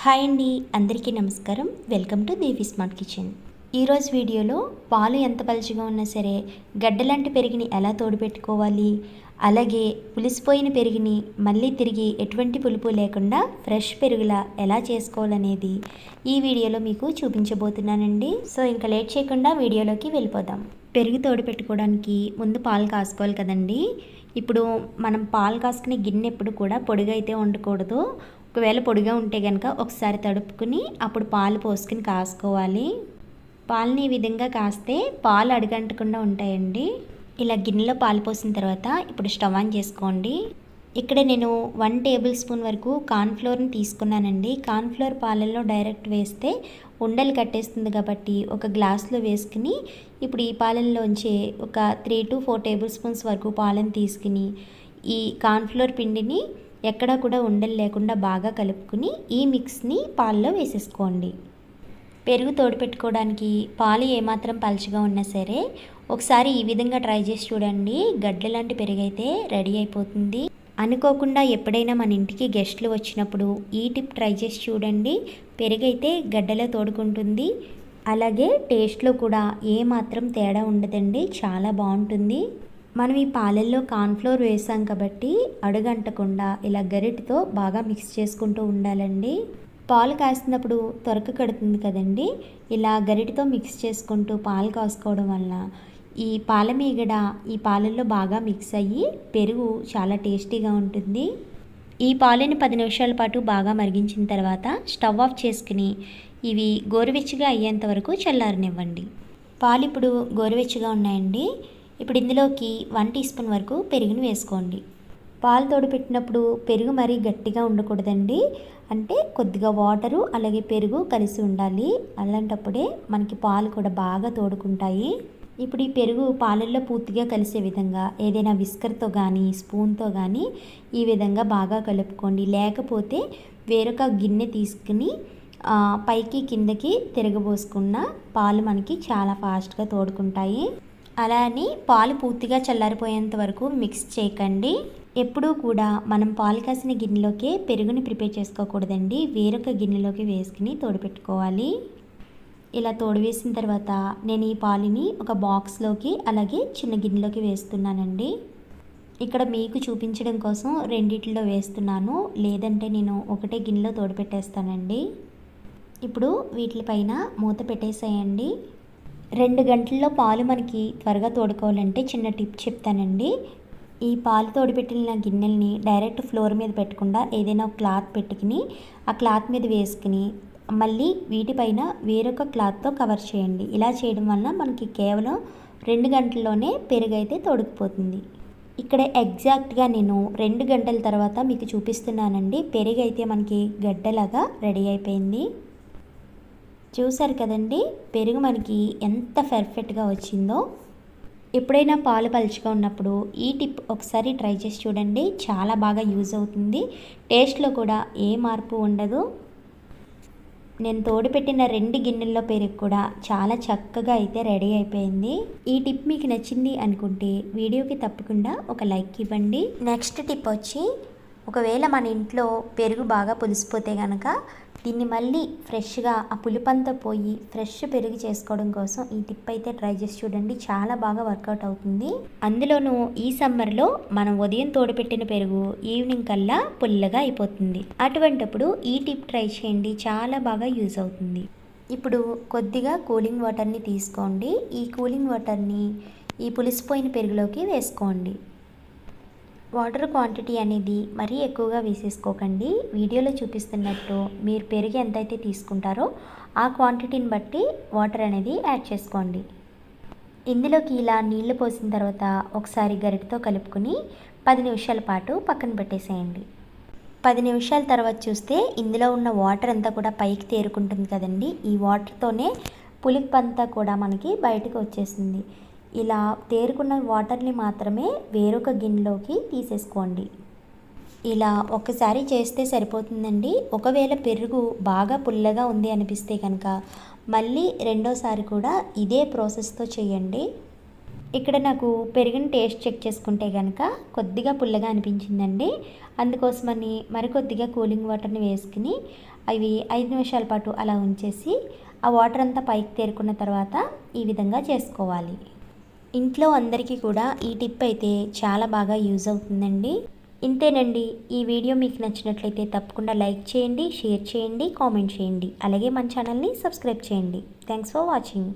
Hi అండి, అందరికీ నమస్కారం. Welcome to Devi smart kitchen. ఈరోజు వీడియోలో పాలు ఎంత పలుచగా ఉన్నా సరే గడ్డలాంటి పెరుగుని ఎలా తోడుపెట్టుకోవాలి, అలాగే పులిసిపోయిన పెరుగుని మళ్ళీ తిరిగి ఎటువంటి పులుపు లేకుండా ఫ్రెష్ పెరుగులా ఎలా చేసుకోవాలనేది ఈ వీడియోలో మీకు చూపించబోతున్నానండి. సో ఇంకా లేట్ చేయకుండా వీడియోలోకి వెళ్ళిపోదాం. పెరుగు తోడుపెట్టుకోవడానికి ముందు పాలు కాసుకోవాలి కదండి. ఇప్పుడు మనం పాలు కాసుకునే గిన్నె ఎప్పుడు కూడా పొడిగా అయితే ఉండకూడదు. ఒకవేళ పొడిగా ఉంటే కనుక ఒకసారి తడుపుకుని అప్పుడు పాలు పోసుకుని కాసుకోవాలి. పాలని ఈ విధంగా కాస్తే పాలు అడుగంటకుండా ఉంటాయండి. ఇలా గిన్నెలో పాలు పోసిన తర్వాత ఇప్పుడు స్టవ్ ఆన్ చేసుకోండి. ఇక్కడ నేను 1 టేబుల్ స్పూన్ వరకు కార్న్ఫ్లోర్ని తీసుకున్నానండి. కార్న్ఫ్లోర్ పాలల్లో డైరెక్ట్ వేస్తే ఉండలు కట్టేస్తుంది కాబట్టి ఒక గ్లాస్లో వేసుకుని ఇప్పుడు ఈ పాలల్లోంచి ఒక 3 to 4 టేబుల్ స్పూన్స్ వరకు పాలను తీసుకుని ఈ కార్న్ఫ్లోర్ పిండిని ఎక్కడా కూడా ఉండలు లేకుండా బాగా కలుపుకుని ఈ మిక్స్ని పాలలో వేసేసుకోండి. పెరుగు తోడుపెట్టుకోవడానికి పాలు ఏమాత్రం పలుచగా ఉన్నా సరే ఒకసారి ఈ విధంగా ట్రై చేసి చూడండి. గడ్డ లాంటి పెరుగు అయితే రెడీ అయిపోతుంది. అనుకోకుండా ఎప్పుడైనా మన ఇంటికి గెస్ట్లు వచ్చినప్పుడు ఈ టిప్ ట్రై చేసి చూడండి. పెరుగు అయితే గడ్డలో తోడుకుంటుంది, అలాగే టేస్ట్లో కూడా ఏమాత్రం తేడా ఉండదండి, చాలా బాగుంటుంది. మనం ఈ పాలల్లో కార్న్ఫ్లోర్ వేసాం కాబట్టి అడుగంటకుండా ఇలా గరిటెతో బాగా మిక్స్ చేసుకుంటూ ఉండాలండి. పాలు కాసినప్పుడు త్వరక కడుతుంది కదండి. ఇలా గరిటెతో మిక్స్ చేసుకుంటూ పాలు కాసుకోవడం వల్ల ఈ పాల మీగడ ఈ పాలల్లో బాగా మిక్స్ అయ్యి పెరుగు చాలా టేస్టీగా ఉంటుంది. ఈ పాలని 10 నిమిషాల పాటు బాగా మరిగించిన తర్వాత స్టవ్ ఆఫ్ చేసుకుని ఇవి గోరువెచ్చగా అయ్యేంత వరకు చల్లారనివ్వండి. పాలు ఇప్పుడు గోరువెచ్చగా ఉన్నాయండి. ఇప్పుడు ఇందులోకి 1 టీ స్పూన్ వరకు పెరుగును వేసుకోండి. పాలు తోడుపెట్టినప్పుడు పెరుగు మరీ గట్టిగా ఉండకూడదండి. అంటే కొద్దిగా వాటరు అలాగే పెరుగు కలిసి ఉండాలి. అలాంటప్పుడే మనకి పాలు కూడా బాగా తోడుకుంటాయి. ఇప్పుడు ఈ పెరుగు పాలల్లో పూర్తిగా కలిసే విధంగా ఏదైనా విస్కర్తో కానీ స్పూన్తో కానీ ఈ విధంగా బాగా కలుపుకోండి. లేకపోతే వేరొక గిన్నె తీసుకుని పైకి కిందకి తిరగబోసుకున్న పాలు మనకి చాలా ఫాస్ట్గా తోడుకుంటాయి. అలా అని పాలు పూర్తిగా చల్లారిపోయేంత వరకు మిక్స్ చేయకండి. ఎప్పుడూ కూడా మనం పాలు కాసిన గిన్నెలోకి పెరుగుని ప్రిపేర్ చేసుకోకూడదండి. వేరొక గిన్నెలోకి వేసుకుని తోడుపెట్టుకోవాలి. ఇలా తోడువేసిన తర్వాత నేను ఈ పాలుని ఒక బాక్స్లోకి అలాగే చిన్న గిన్నెలోకి వేస్తున్నానండి. ఇక్కడ మీకు చూపించడం కోసం రెండిట్లో వేస్తున్నాను, లేదంటే నేను ఒకటే గిన్నెలో తోడుపెట్టేస్తానండి. ఇప్పుడు వీటిపైన మూత పెట్టేసేయండి. 2 గంటల్లో పాలు మనకి త్వరగా తోడుకోవాలంటే చిన్న టిప్ చెప్తానండి. ఈ పాలు తోడుపెట్టిన గిన్నెల్ని డైరెక్ట్ ఫ్లోర్ మీద పెట్టకుండా ఏదైనా క్లాత్ పెట్టుకుని ఆ క్లాత్ మీద వేసుకుని మళ్ళీ వీటిపైన వేరొక క్లాత్తో కవర్ చేయండి. ఇలా చేయడం వలన మనకి కేవలం 2 గంటల్లోనే పెరుగు అయితే తోడుకుపోతుంది. ఇక్కడ ఎగ్జాక్ట్గా నేను 2 గంటల తర్వాత మీకు చూపిస్తున్నానండి. పెరుగు అయితే మనకి గడ్డలాగా రెడీ అయిపోయింది. చూసారు కదండి, పెరుగు మనకి ఎంత పర్ఫెక్ట్గా వచ్చిందో. ఎప్పుడైనా పాలు పలుచగా ఉన్నప్పుడు ఈ టిప్ ఒకసారి ట్రై చేసి చూడండి, చాలా బాగా యూజ్ అవుతుంది. టేస్ట్లో కూడా ఏ మార్పు ఉండదు. నేను తోడుపెట్టిన 2 గిన్నెల్లో పెరుగు కూడా చాలా చక్కగా అయితే రెడీ అయిపోయింది. ఈ టిప్ మీకు నచ్చింది అనుకుంటే వీడియోకి తప్పకుండా ఒక లైక్ ఇవ్వండి. నెక్స్ట్ టిప్ వచ్చి, ఒకవేళ మన ఇంట్లో పెరుగు బాగా పులిసిపోతే కనుక దీన్ని మళ్ళీ ఫ్రెష్గా ఆ పులిపంతా పోయి ఫ్రెష్ పెరుగు చేసుకోవడం కోసం ఈ టిప్ అయితే ట్రై చేసి చూడండి, చాలా బాగా వర్కౌట్ అవుతుంది. అందులోనూ ఈ సమ్మర్లో మనం ఉదయం తోడుపెట్టిన పెరుగు ఈవినింగ్ కల్లా పుల్లగా అయిపోతుంది. అటువంటప్పుడు ఈ టిప్ ట్రై చేయండి, చాలా బాగా యూజ్ అవుతుంది. ఇప్పుడు కొద్దిగా కూలింగ్ వాటర్ని తీసుకోండి. ఈ కూలింగ్ వాటర్ని ఈ పులిసిపోయిన పెరుగులోకి వేసుకోండి. వాటర్ క్వాంటిటీ అనేది మరీ ఎక్కువగా వేసేసుకోకండి. వీడియోలో చూపిస్తున్నట్టు మీరు పెరుగు ఎంతైతే తీసుకుంటారో ఆ క్వాంటిటీని బట్టి వాటర్ అనేది యాడ్ చేసుకోండి. ఇందులోకి ఇలా నీళ్లు పోసిన తర్వాత ఒకసారి గరిటెతో కలుపుకొని 10 నిమిషాల పాటు పక్కన పెట్టేసేయండి. 10 నిమిషాల తర్వాత చూస్తే ఇందులో ఉన్న వాటర్ అంతా కూడా పైకి తేరుకుంటుంది కదండి. ఈ వాటర్తోనే పులుపు అంతా కూడా మనకి బయటకు వచ్చేసింది. ఇలా తేరుకున్న వాటర్ని మాత్రమే వేరొక గిన్నెలోకి తీసేసుకోండి. ఇలా ఒక్కసారి చేస్తే సరిపోతుందండి. ఒకవేళ పెరుగు బాగా పుల్లగా ఉంది అనిపిస్తే కనుక మళ్ళీ రెండోసారి కూడా ఇదే ప్రాసెస్తో చేయండి. ఇక్కడ నాకు పెరుగుని టేస్ట్ చెక్ చేసుకుంటే కనుక కొద్దిగా పుల్లగా అనిపించిందండి. అందుకోసమని మరికొద్దిగా కూలింగ్ వాటర్ని వేసుకుని అవి 5 నిమిషాల పాటు అలా ఉంచేసి ఆ వాటర్ అంతా పైకి తేరుకున్న తర్వాత ఈ విధంగా చేసుకోవాలి. ఇంట్లో అందరికీ కూడా ఈ టిప్ అయితే చాలా బాగా యూజ్ అవుతుందండి. ఇంతేనండి. ఈ వీడియో మీకు నచ్చినట్లయితే తప్పకుండా లైక్ చేయండి, షేర్ చేయండి, కామెంట్ చేయండి. అలాగే మన ఛానల్ని సబ్స్క్రైబ్ చేయండి. Thanks for watching.